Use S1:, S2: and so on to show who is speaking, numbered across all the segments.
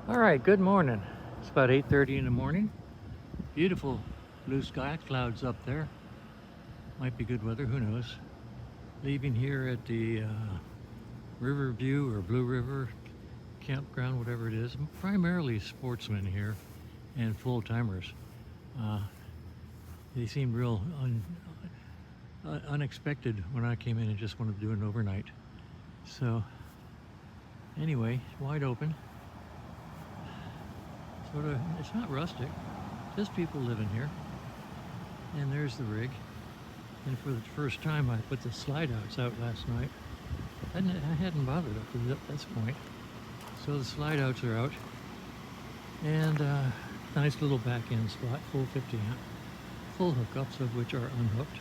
S1: All right, good morning. It's about 8:30 in the morning. Beautiful blue sky, clouds up there. Might be good weather, who knows. Leaving here at the Riverview or Blue River campground, whatever it is. Primarily sportsmen here and full-timers. Uh, they seemed real unexpected when I came in and just wanted to do an overnight. So anyway, wide open. Sort of, it's not rustic, just people living here. And there's the rig. And for the first time, I put the slide outs out last night. I hadn't bothered up to this point. So the slide outs are out. And nice little back end spot, full 50 amp. Full hookups, of which are unhooked.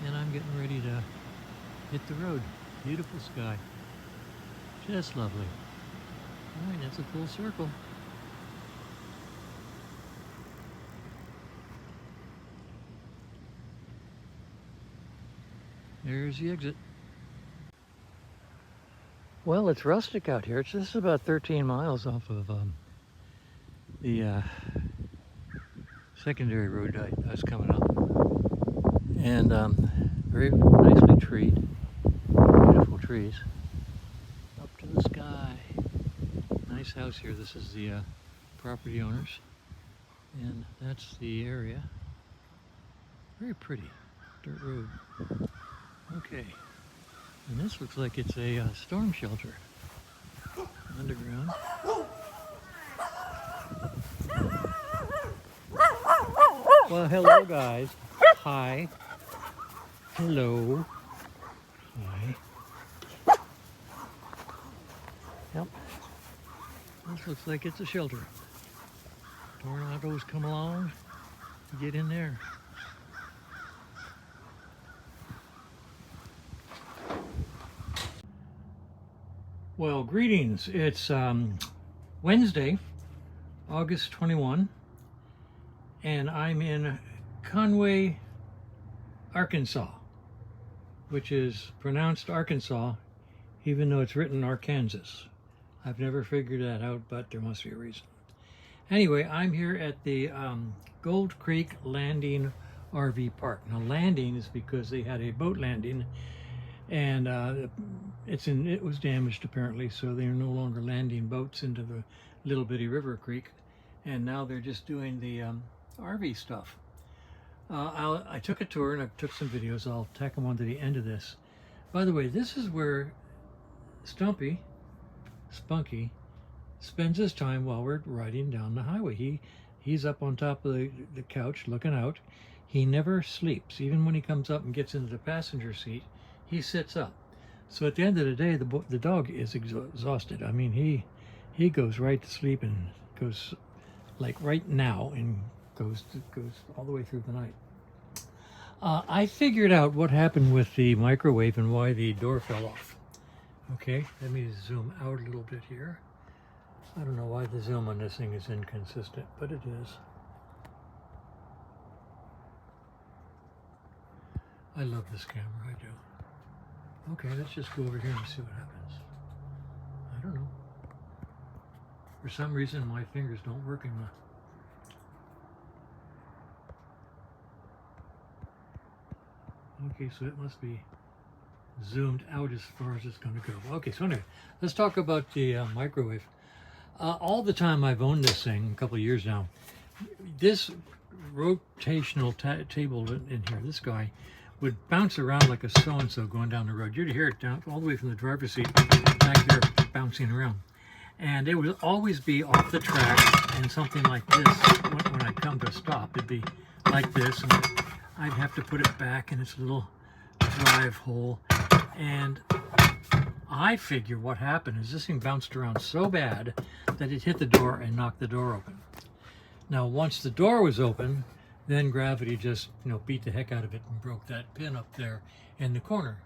S1: And I'm getting ready to hit the road. Beautiful sky. Just lovely. All right, that's a full circle. There's the exit. Well, it's rustic out here. It's just about 13 miles off of the secondary road I was coming up. And very nicely treed. Beautiful trees. Up to the sky. Nice house here. This is the property owners. And that's the area. Very pretty. Dirt road. Okay. And this looks like it's a storm shelter. Underground. Well, hello guys. Hi. Hello. Hi. Yep. This looks like it's a shelter. Tornadoes come along, get in there. Well, greetings. It's Wednesday, August 21, and I'm in Conway, Arkansas, which is pronounced Arkansas, even though it's written Arkansas. I've never figured that out, but there must be a reason. Anyway, I'm here at the Gold Creek Landing RV Park. Now, landing is because they had a boat landing, and it was damaged apparently, so they are no longer landing boats into the little bitty river creek, and now they're just doing the RV stuff. I took a tour and I took some videos. I'll tack them onto the end of this. By the way, this is where Spunky spends his time while we're riding down the highway. He's up on top of the couch looking out. He never sleeps. Even when he comes up and gets into the passenger seat, he sits up. So at the end of the day, the dog is exhausted. I mean, he goes right to sleep and goes like right now and goes all the way through the night. I figured out what happened with the microwave and why the door fell off. Okay, let me zoom out a little bit here. I don't know why the zoom on this thing is inconsistent, but it is. I love this camera, I do. Okay, let's just go over here and see what happens. I don't know. For some reason, my fingers don't work in the... Okay, so it must be zoomed out as far as it's going to go. Okay, so anyway, let's talk about the microwave. All the time I've owned this thing, a couple of years now, this rotational table in here, this guy, would bounce around like a so-and-so going down the road. You'd hear it down all the way from the driver's seat back there bouncing around. And it would always be off the track and something like this. When I come to stop, it'd be like this, and I'd have to put it back in its little drive hole. And I figure what happened is this thing bounced around so bad that it hit the door and knocked the door open. Now, once the door was open, then gravity just, beat the heck out of it and broke that pin up there in the corner,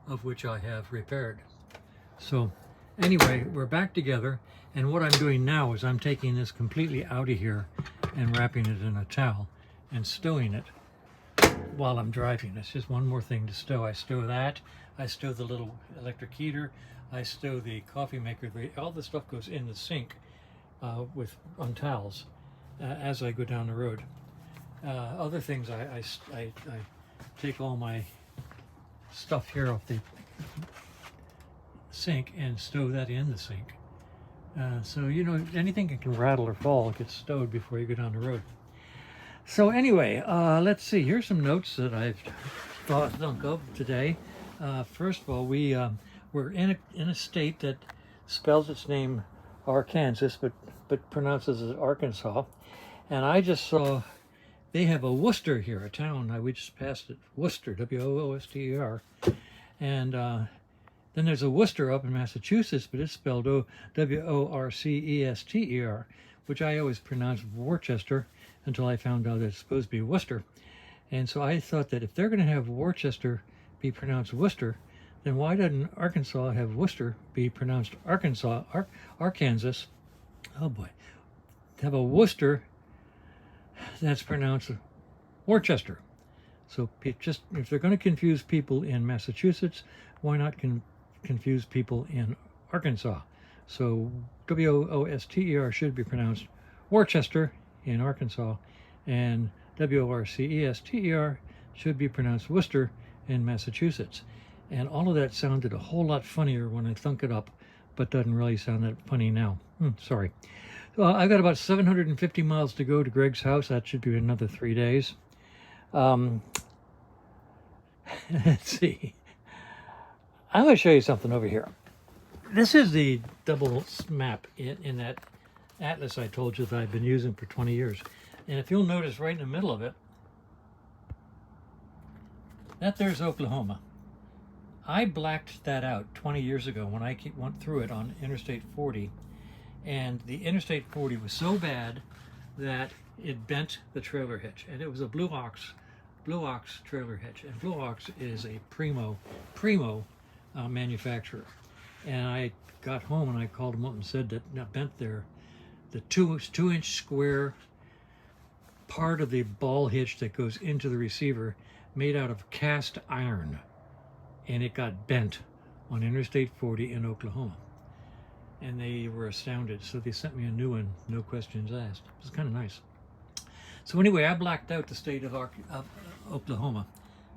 S1: of which I have repaired. So anyway, we're back together, and what I'm doing now is I'm taking this completely out of here and wrapping it in a towel and stowing it while I'm driving. It's just one more thing to stow. I stow that, I stow the little electric heater, I stow the coffee maker. All the stuff goes in the sink on towels as I go down the road. Other things, I take all my stuff here off the sink and stow that in the sink. So, you know, anything that can rattle or fall gets stowed before you go down the road. So anyway, let's see. Here's some notes that I've thought of today. First of all, we're in a state that spells its name Arkansas, but pronounces it Arkansas. And I just saw they have a Worcester here, a town. We just passed it, Worcester, W-O-O-S-T-E-R. And then there's a Worcester up in Massachusetts, but it's spelled W-O-R-C-E-S-T-E-R, which I always pronounced Worcester until I found out it's supposed to be Worcester. And so I thought that if they're going to have Worcester be pronounced Worcester, then why doesn't Arkansas have Worcester be pronounced Arkansas, Arkansas? Oh boy. Have a Worcester that's pronounced Worcester. So just if they're going to confuse people in Massachusetts, why not confuse people in Arkansas? So W-O-O-S-T-E-R should be pronounced Worcester in Arkansas, and W-O-R-C-E-S-T-E-R should be pronounced Worcester in Massachusetts. And all of that sounded a whole lot funnier when I thunk it up, but doesn't really sound that funny now. Sorry. I've got about 750 miles to go to Greg's house. That should be another 3 days. Let's see. I'm going to show you something over here. This is the double map in that atlas I told you that I've been using for 20 years. And if you'll notice right in the middle of it, that there's Oklahoma. I blacked that out 20 years ago when I went through it on Interstate 40. And the Interstate 40 was so bad that it bent the trailer hitch. And it was a Blue Ox trailer hitch. And Blue Ox is a primo manufacturer. And I got home and I called them up and said that bent the 2-inch square part of the ball hitch that goes into the receiver made out of cast iron, and it got bent on Interstate 40 in Oklahoma. And they were astounded, so they sent me a new one, no questions asked. It was kind of nice. So anyway, I blacked out the state of Oklahoma,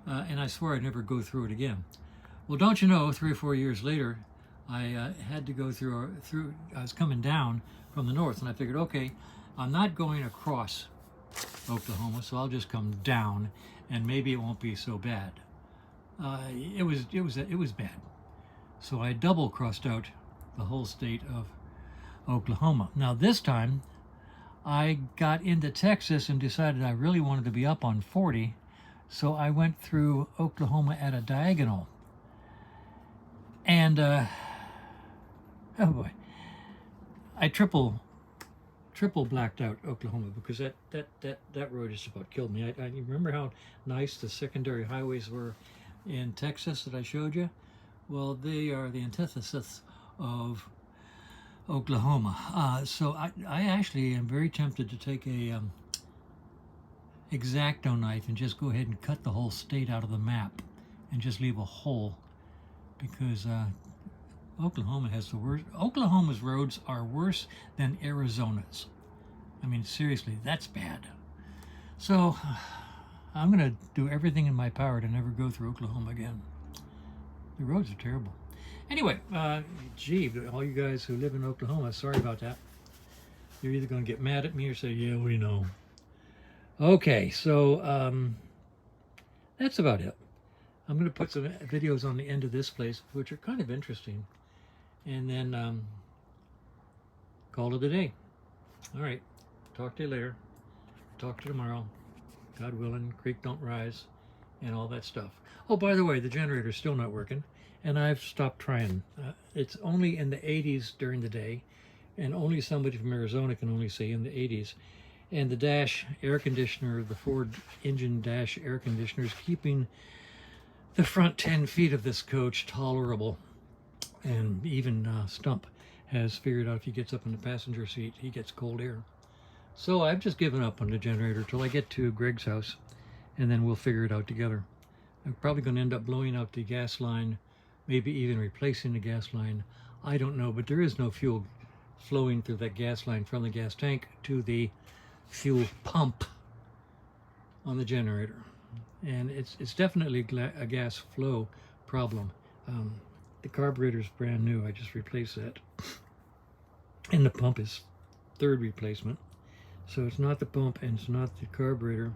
S1: and I swore I'd never go through it again. Well, don't you know, 3 or 4 years later, I had to go through, I was coming down from the north, and I figured, okay, I'm not going across Oklahoma, so I'll just come down, and maybe it won't be so bad. It was bad. So I double crossed out the whole state of Oklahoma. Now this time, I got into Texas and decided I really wanted to be up on 40, so I went through Oklahoma at a diagonal. And oh boy, I triple blacked out Oklahoma because that road just about killed me. I remember how nice the secondary highways were in Texas that I showed you. Well, they are the antithesis of Oklahoma. So I actually am very tempted to take a X-Acto knife and just go ahead and cut the whole state out of the map and just leave a hole, because Oklahoma has the worst. Oklahoma's roads are worse than Arizona's. I mean, seriously, that's bad. So I'm going to do everything in my power to never go through Oklahoma again. The roads are terrible. Anyway, gee, all you guys who live in Oklahoma, sorry about that. You're either going to get mad at me or say, yeah, we know. Okay, so that's about it. I'm going to put some videos on the end of this place, which are kind of interesting, and then call it a day. All right, talk to you later. Talk to you tomorrow. God willing, creek don't rise, and all that stuff. Oh, by the way, the generator's still not working, and I've stopped trying. It's only in the 80s during the day, and only somebody from Arizona can only say in the 80s. And the dash air conditioner, the Ford engine dash air conditioner, is keeping the front 10 feet of this coach tolerable. And even Stump has figured out if he gets up in the passenger seat, he gets cold air. So I've just given up on the generator till I get to Greg's house, and then we'll figure it out together. I'm probably going to end up blowing out the gas line, maybe even replacing the gas line. I don't know, but there is no fuel flowing through that gas line from the gas tank to the fuel pump on the generator. And it's definitely a gas flow problem. The carburetor's brand new. I just replaced that. And the pump is third replacement. So it's not the pump and it's not the carburetor.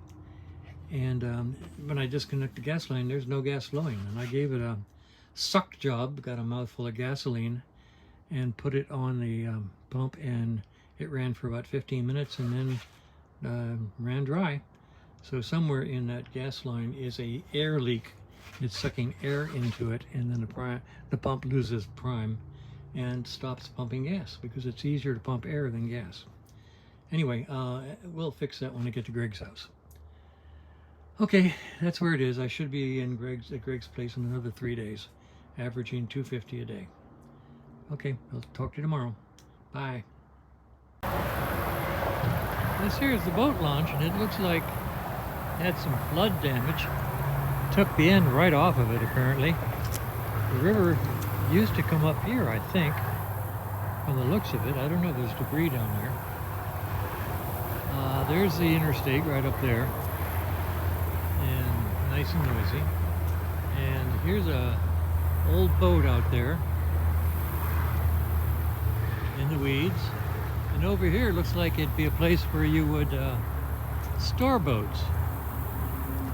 S1: And when I disconnect the gas line, there's no gas flowing. And I gave it a suck job, got a mouthful of gasoline, and put it on the pump, and it ran for about 15 minutes and then ran dry. So somewhere in that gas line is a air leak. It's sucking air into it, and then the pump loses prime and stops pumping gas because it's easier to pump air than gas. Anyway, we'll fix that when I get to Greg's house. Okay, that's where it is. I should be in at Greg's place in another 3 days, averaging $250 a day. Okay, I'll talk to you tomorrow. Bye. This here is the boat launch, and it looks like it had some flood damage. Took the end right off of it, apparently. The river used to come up here, I think, from the looks of it. I don't know, there's debris down there. There's the interstate right up there, and nice and noisy. And here's a old boat out there in the weeds. And over here it looks like it'd be a place where you would store boats.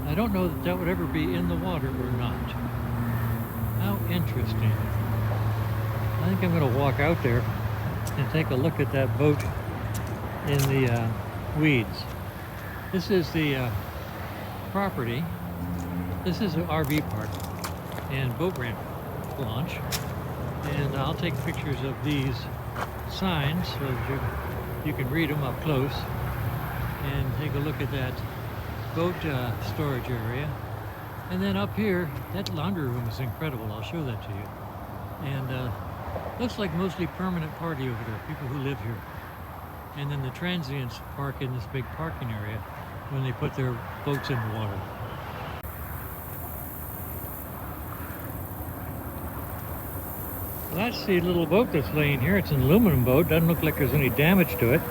S1: I don't know that that would ever be in the water or not. How interesting. I think I'm going to walk out there and take a look at that boat in the weeds. This is the property. This is an RV park and boat ramp launch. And I'll take pictures of these signs so that you can read them up close and take a look at that boat storage area. And then up here, that laundry room is incredible. I'll show that to you. And looks like mostly permanent party over there, people who live here. And then the transients park in this big parking area when they put their boats in the water. Well, that's the little boat that's laying here. It's an aluminum boat. Doesn't look like there's any damage to it.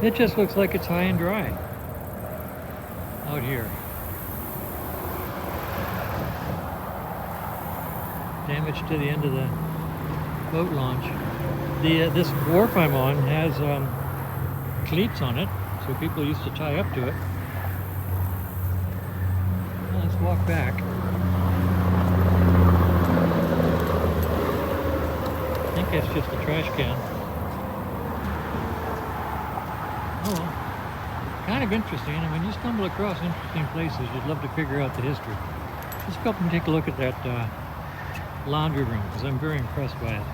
S1: It just looks like it's high and dry out here. Damage to the end of the boat launch. This wharf I'm on has cleats on it, so people used to tie up to it. Well, let's walk back. I think that's just a trash can. Oh, well, kind of interesting. I mean, you stumble across interesting places, you'd love to figure out the history. Let's go up and take a look at that laundry room, because I'm very impressed by it.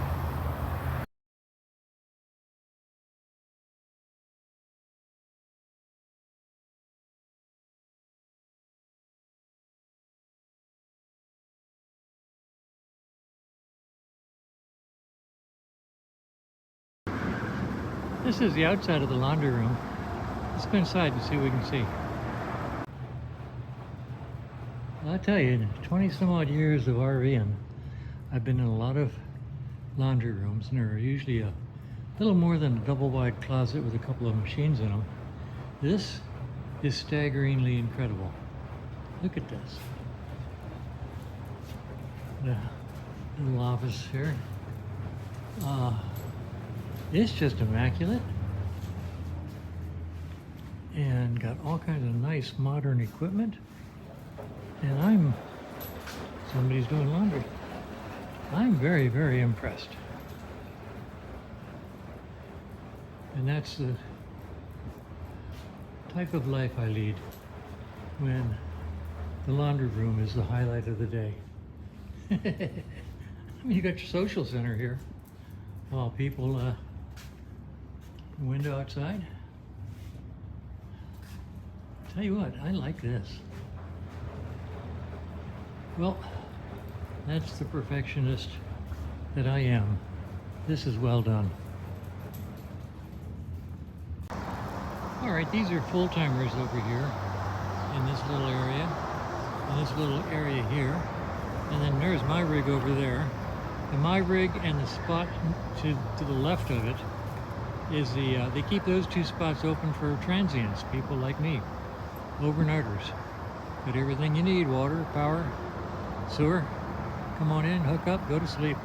S1: This is the outside of the laundry room. Let's go inside and see what we can see. Well, I tell you, 20 some odd years of RVing, I've been in a lot of laundry rooms, and there are usually a little more than a double wide closet with a couple of machines in them. This is staggeringly incredible. Look at this. The little office here. It's just immaculate, and got all kinds of nice modern equipment. And somebody's doing laundry. I'm very, very impressed. And that's the type of life I lead when the laundry room is the highlight of the day. I mean, you got your social center here while people window outside. Tell you what, I like this. Well, that's the perfectionist that I am. This is well done. All right, these are full-timers over here in this little area, and this little area here. And then there's my rig over there. And my rig and the spot to the left of it is they keep those two spots open for transients, people like me, overnighters. Got everything you need: water, power, sewer. Come on in, hook up, go to sleep.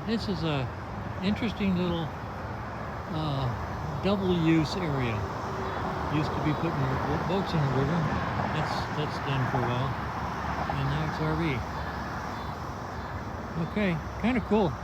S1: This is a interesting little double use area. Used to be putting boats in the river. That's done for a while, and now it's RV. Okay, kind of cool.